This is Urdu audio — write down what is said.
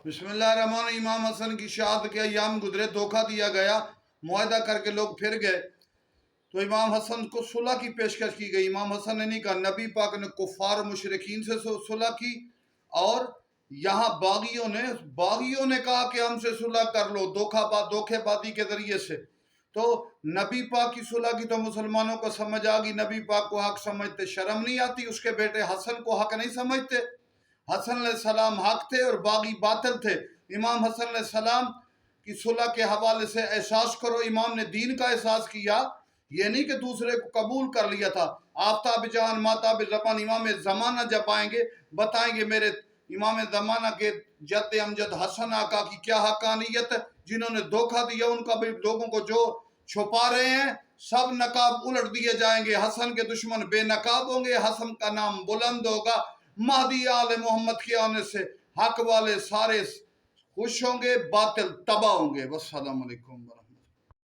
بسم اللہ الرحمن الرحیم۔ امام حسن کی شہادت کے ایام گزرے، دھوکہ دیا گیا، معاہدہ کر کے لوگ پھر گئے تو امام حسن کو صلح کی پیشکش کی گئی۔ امام حسن نے نہیں کہا، نبی پاک نے کفار و مشرکین سے صلح کی، اور یہاں باغیوں نے کہا کہ ہم سے صلح کر لو دھوکے بازی کے ذریعے سے۔ تو نبی پاک کی صلح کی تو مسلمانوں کو سمجھ آ گئی، نبی پاک کو حق سمجھتے، شرم نہیں آتی؟ اس کے بیٹے حسن کو حق نہیں سمجھتے؟ حسن علیہ السلام حق تھے اور باغی باطل تھے۔ امام حسن علیہ السلام کی صلح کے حوالے سے احساس کرو، امام نے دین کا احساس کیا، یہ نہیں کہ دوسرے کو قبول کر لیا تھا۔ آفتاب جہان ماتاب زمان امام زمانہ جب آئیں گے بتائیں گے میرے امام زمانہ کے جد امجد حسن آقا کی کیا حقانیت ہے۔ جنہوں نے دھوکہ دیا ان کا بھی لوگوں کو جو چھپا رہے ہیں سب نقاب الٹ دیے جائیں گے۔ حسن کے دشمن بے نقاب ہوں گے، حسن کا نام بلند ہوگا۔ مہدی آل محمد کے آنے سے حق والے سارے خوش ہوں گے، باطل تباہ ہوں گے۔ والسلام علیکم ورحمۃ اللہ۔